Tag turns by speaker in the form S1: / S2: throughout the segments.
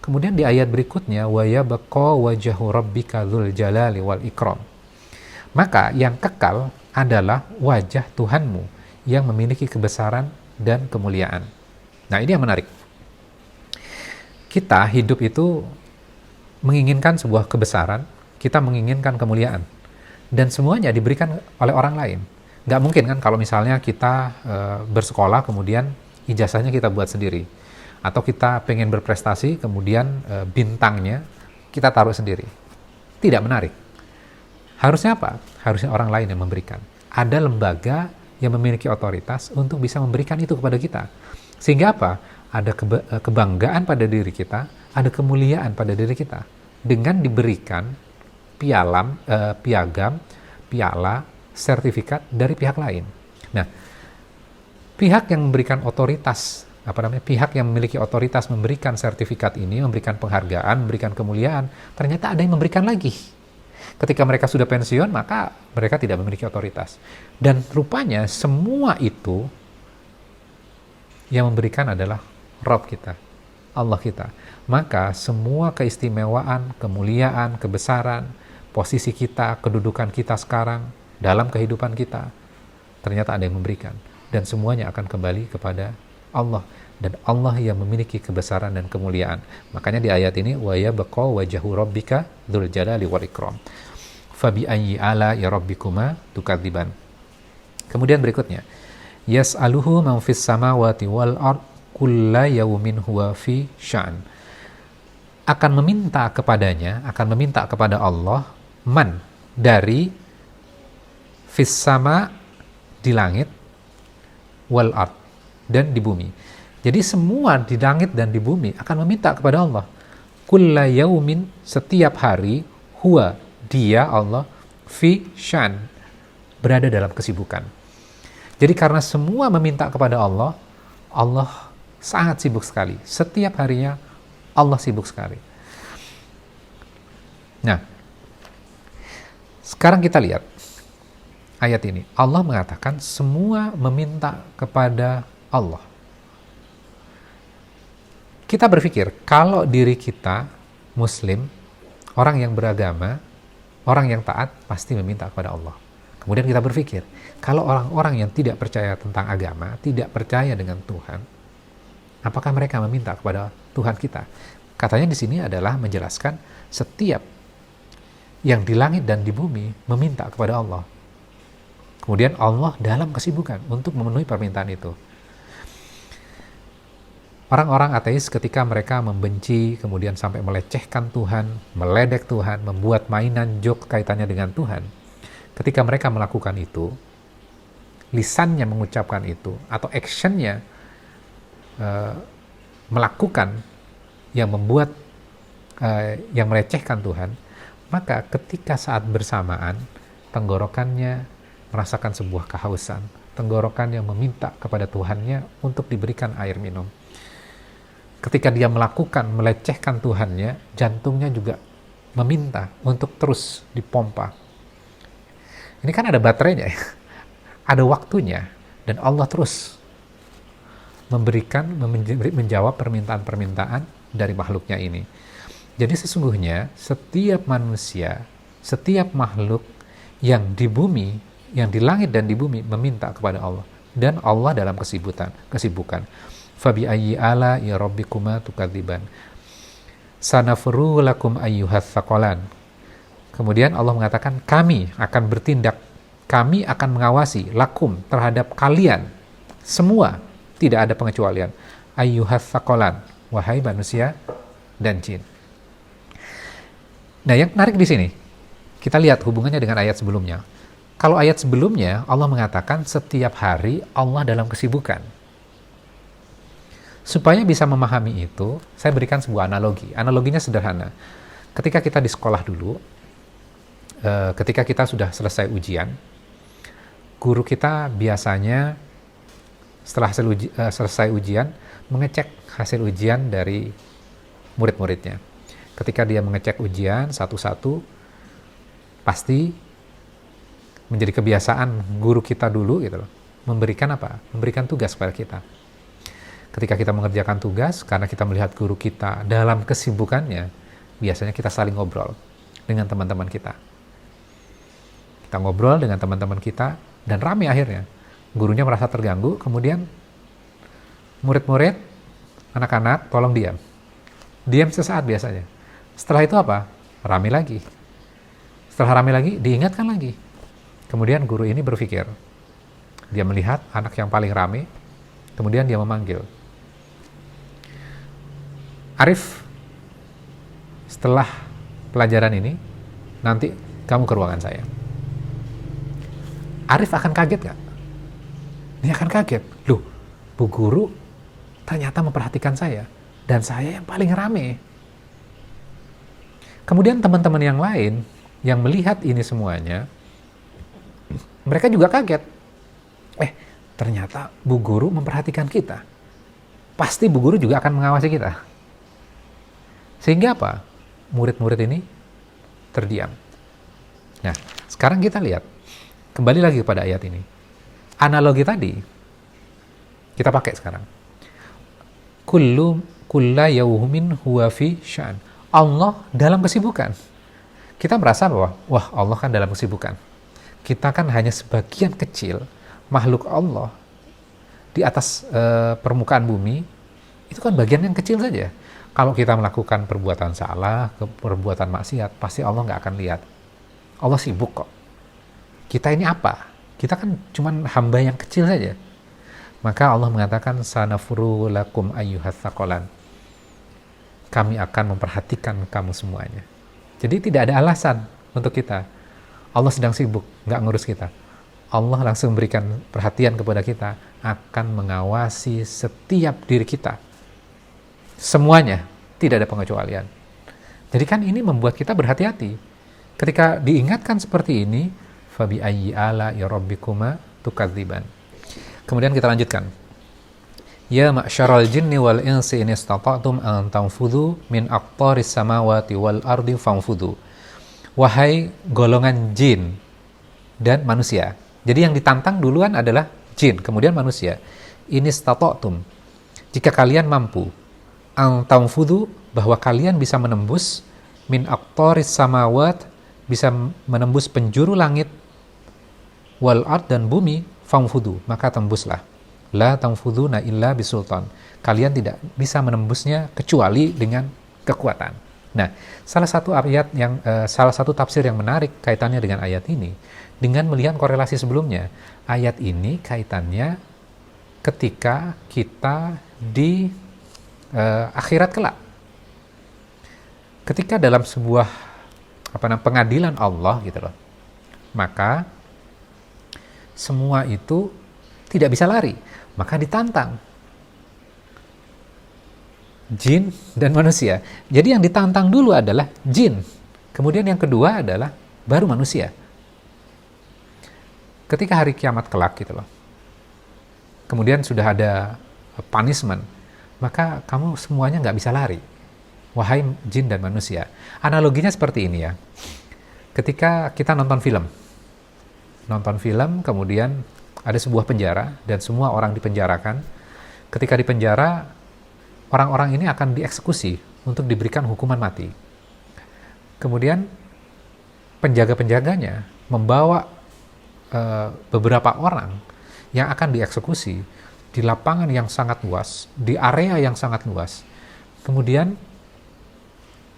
S1: Kemudian di ayat berikutnya, wa yabqa wajhu rabbika dzul jalali wal ikram. Maka yang kekal adalah wajah Tuhanmu yang memiliki kebesaran dan kemuliaan. Nah, ini yang menarik. Kita hidup itu menginginkan sebuah kebesaran, kita menginginkan kemuliaan, dan semuanya diberikan oleh orang lain. Nggak mungkin kan kalau misalnya kita bersekolah kemudian ijazahnya kita buat sendiri, atau kita pengen berprestasi kemudian bintangnya kita taruh sendiri. Tidak menarik. Harusnya apa? Harusnya orang lain yang memberikan. Ada lembaga yang memiliki otoritas untuk bisa memberikan itu kepada kita. Sehingga apa? Ada kebanggaan pada diri kita, ada kemuliaan pada diri kita dengan diberikan piagam, piala, sertifikat dari pihak lain. Nah, pihak yang memberikan otoritas, pihak yang memiliki otoritas memberikan sertifikat ini, memberikan penghargaan, memberikan kemuliaan, ternyata ada yang memberikan lagi. Ketika mereka sudah pensiun, maka mereka tidak memiliki otoritas. Dan rupanya semua itu yang memberikan adalah Rabb kita, Allah kita. Maka semua keistimewaan, kemuliaan, kebesaran, posisi kita, kedudukan kita sekarang, dalam kehidupan kita, ternyata ada yang memberikan. Dan semuanya akan kembali kepada Allah. Dan Allah yang memiliki kebesaran dan kemuliaan. Makanya di ayat ini, wa yabqa wajhu rabbika dzul jalali wal ikram. Fabi ayyi ala ya rabbikuma tukadziban. Kemudian berikutnya, yas'aluhu man fis samawati wal ard kulla yaumin huwa fi sya'n. Akan meminta kepada Allah, man, dari fis sama, di langit, wal ard, dan di bumi. Jadi semua di langit dan di bumi akan meminta kepada Allah. Kulla yaumin, setiap hari, huwa, dia Allah, fi sya'n, berada dalam kesibukan. Jadi karena semua meminta kepada Allah, Allah sangat sibuk sekali. Setiap harinya Allah sibuk sekali. Nah, sekarang kita lihat ayat ini. Allah mengatakan semua meminta kepada Allah. Kita berpikir, kalau diri kita Muslim, orang yang beragama, orang yang taat, pasti meminta kepada Allah. Kemudian kita berpikir, kalau orang-orang yang tidak percaya tentang agama, tidak percaya dengan Tuhan, apakah mereka meminta kepada Tuhan kita? Katanya di sini adalah menjelaskan setiap yang di langit dan di bumi meminta kepada Allah. Kemudian Allah dalam kesibukan untuk memenuhi permintaan itu. Orang-orang ateis ketika mereka membenci, kemudian sampai melecehkan Tuhan, meledek Tuhan, membuat mainan joke kaitannya dengan Tuhan, ketika mereka melakukan itu, lisannya mengucapkan itu, atau actionnya melakukan yang membuat yang melecehkan Tuhan, maka ketika saat bersamaan tenggorokannya merasakan sebuah kehausan, tenggorokannya meminta kepada Tuhannya untuk diberikan air minum. Ketika dia melakukan melecehkan Tuhannya, jantungnya juga meminta untuk terus dipompa. Ini kan ada baterainya ya, ada waktunya, dan Allah terus menjawab permintaan-permintaan dari makhluknya ini. Jadi sesungguhnya setiap manusia, setiap makhluk yang di bumi, yang di langit dan di bumi meminta kepada Allah, dan Allah dalam kesibukan. Fabi ayyi ala ya rabbikuma tukadziban. Sanafru lakum ayyuhats tsaqalan. Kemudian Allah mengatakan, kami akan bertindak, kami akan mengawasi lakum, terhadap kalian semua, tidak ada pengecualian. Ayyuhats tsaqalan, wahai manusia dan jin. Nah, yang menarik di sini, kita lihat hubungannya dengan ayat sebelumnya. Kalau ayat sebelumnya Allah mengatakan setiap hari Allah dalam kesibukan. Supaya bisa memahami itu, saya berikan sebuah analogi. Analoginya sederhana. Ketika kita di sekolah dulu, ketika kita sudah selesai ujian, guru kita biasanya setelah selesai ujian, mengecek hasil ujian dari murid-muridnya. Ketika dia mengecek ujian satu-satu, pasti menjadi kebiasaan guru kita dulu gitu loh, memberikan tugas kepada kita. Ketika kita mengerjakan tugas, karena kita melihat guru kita dalam kesibukannya, biasanya kita saling ngobrol dengan teman-teman kita. Kita ngobrol dengan teman-teman kita, dan rame akhirnya. Gurunya merasa terganggu, kemudian murid-murid, anak-anak, tolong diam. Diam sesaat biasanya. Setelah itu apa? Rame lagi. Setelah rame lagi, diingatkan lagi. Kemudian guru ini berpikir. Dia melihat anak yang paling rame, kemudian dia memanggil. Arif, setelah pelajaran ini, nanti kamu ke ruangan saya. Arif akan kaget nggak? Dia akan kaget. Loh, Bu Guru ternyata memperhatikan saya. Dan saya yang paling rame. Kemudian teman-teman yang lain yang melihat ini semuanya, mereka juga kaget. Ternyata Bu Guru memperhatikan kita. Pasti Bu Guru juga akan mengawasi kita. Sehingga apa? Murid-murid ini terdiam. Nah, sekarang kita lihat. Kembali lagi kepada ayat ini. Analogi tadi, kita pakai sekarang. Kulla yaumin huwa fi sya'an. Allah dalam kesibukan. Kita merasa bahwa, wah Allah kan dalam kesibukan. Kita kan hanya sebagian kecil makhluk Allah di atas permukaan bumi, itu kan bagian yang kecil saja. Kalau kita melakukan perbuatan salah, perbuatan maksiat, pasti Allah nggak akan lihat. Allah sibuk kok. Kita ini apa? Kita kan cuman hamba yang kecil saja. Maka Allah mengatakan, sanafuru lakum ayyuhats tsaqalan. Kami akan memperhatikan kamu semuanya. Jadi tidak ada alasan untuk kita. Allah sedang sibuk, nggak ngurus kita. Allah langsung berikan perhatian kepada kita, akan mengawasi setiap diri kita. Semuanya, tidak ada pengecualian. Jadi kan ini membuat kita berhati-hati. Ketika diingatkan seperti ini, fabi ayyi ala'i rabbikuma tukadziban. Kemudian kita lanjutkan. Ya ma'syaral jinni wal insi in istata'tum an tanfudhu min aqtaris samawati wal ardi fanfudhu. Wahai golongan jin dan manusia. Jadi yang ditantang duluan adalah jin, kemudian manusia. In istata'tum. Jika kalian mampu, an tanfudhu, bahwa kalian bisa menembus min aqtaris samawat, bisa menembus penjuru langit, wal ard, dan bumi, fanfudhu, maka tembuslah. La tanfuduna illa bisultan. Kalian tidak bisa menembusnya kecuali dengan kekuatan. Nah, salah satu tafsir yang menarik kaitannya dengan ayat ini, dengan melihat korelasi sebelumnya. Ayat ini kaitannya ketika kita di akhirat kelak. Ketika dalam sebuah pengadilan Allah gitu loh. Maka semua itu tidak bisa lari, maka ditantang jin dan manusia. Jadi yang ditantang dulu adalah jin, kemudian yang kedua adalah baru manusia. Ketika hari kiamat kelak gitu loh, kemudian sudah ada punishment, maka kamu semuanya nggak bisa lari, wahai jin dan manusia. Analoginya seperti ini ya. Ketika kita nonton film, kemudian ada sebuah penjara dan semua orang dipenjarakan. Ketika dipenjara, orang-orang ini akan dieksekusi untuk diberikan hukuman mati. Kemudian penjaga-penjaganya membawa beberapa orang yang akan dieksekusi di lapangan yang sangat luas, di area yang sangat luas. Kemudian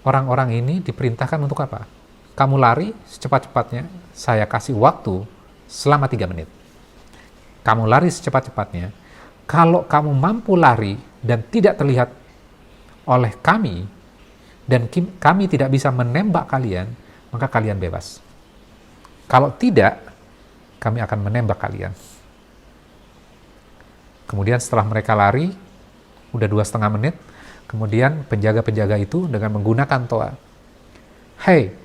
S1: orang-orang ini diperintahkan untuk apa? Kamu lari secepat-cepatnya, saya kasih waktu selama 3 menit. Kamu lari secepat-cepatnya. Kalau kamu mampu lari dan tidak terlihat oleh kami, dan kami tidak bisa menembak kalian, maka kalian bebas. Kalau tidak, kami akan menembak kalian. Kemudian setelah mereka lari, udah 2,5 menit, kemudian penjaga-penjaga itu dengan menggunakan toa. Hei,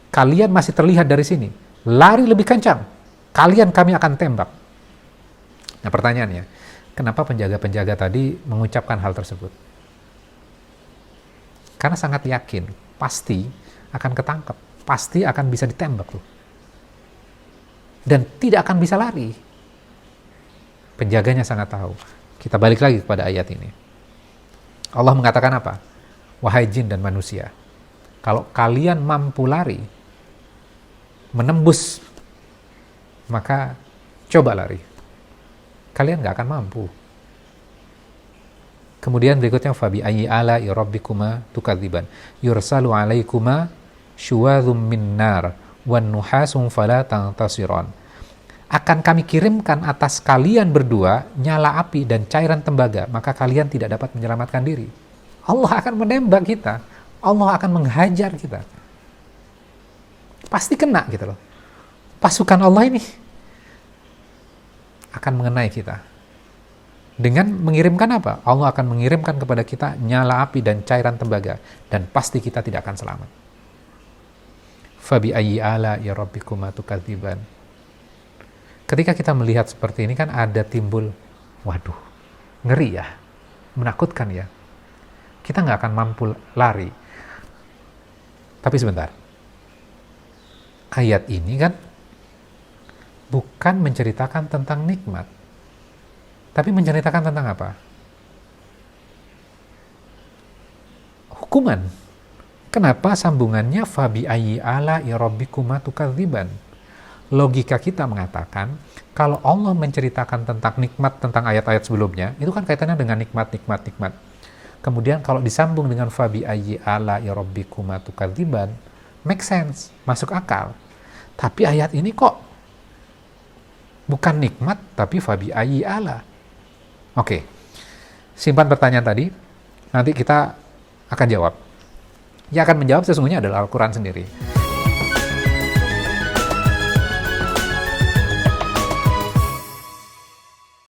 S1: kalian masih terlihat dari sini. Lari lebih kencang. Kami akan tembak. Nah pertanyaannya, kenapa penjaga-penjaga tadi mengucapkan hal tersebut? Karena sangat yakin, pasti akan ketangkep, pasti akan bisa ditembak tuh. Dan tidak akan bisa lari. Penjaganya sangat tahu, Kita balik lagi kepada ayat ini. Allah mengatakan apa? Wahai jin dan manusia, kalau kalian mampu lari, menembus, maka coba lari. Kalian nggak akan mampu. Kemudian berikutnya, fabi ayyi ala'i rabbikuma tukadziban yursalu 'alaikuma syuwadhum min nar wan nuhasum fala tantasiran. Akan kami kirimkan atas kalian berdua nyala api dan cairan tembaga, maka kalian tidak dapat menyelamatkan diri. Allah akan menembak kita. Allah akan menghajar kita. Pasti kena gitu loh. Pasukan Allah ini akan mengenai kita. Dengan mengirimkan apa? Allah akan mengirimkan kepada kita nyala api dan cairan tembaga, dan pasti kita tidak akan selamat. Fabi ayyi ala'i rabbikuma tukadziban. Ketika kita melihat seperti ini kan ada timbul, waduh, ngeri ya, menakutkan ya. Kita nggak akan mampu lari. Tapi sebentar, ayat ini kan bukan menceritakan tentang nikmat, tapi menceritakan tentang apa? Hukuman. Kenapa sambungannya fabi ayyi ala'i rabbikuma tukadziban? Logika kita mengatakan, kalau Allah menceritakan tentang nikmat, tentang ayat-ayat sebelumnya, itu kan kaitannya dengan nikmat. Kemudian kalau disambung dengan fabi ayyi ala'i rabbikuma tukadziban, make sense, masuk akal. Tapi ayat ini kok bukan nikmat, tapi fabi ayyi ala. Oke, simpan pertanyaan tadi, nanti kita akan jawab. Yang akan menjawab sesungguhnya adalah Al-Quran sendiri.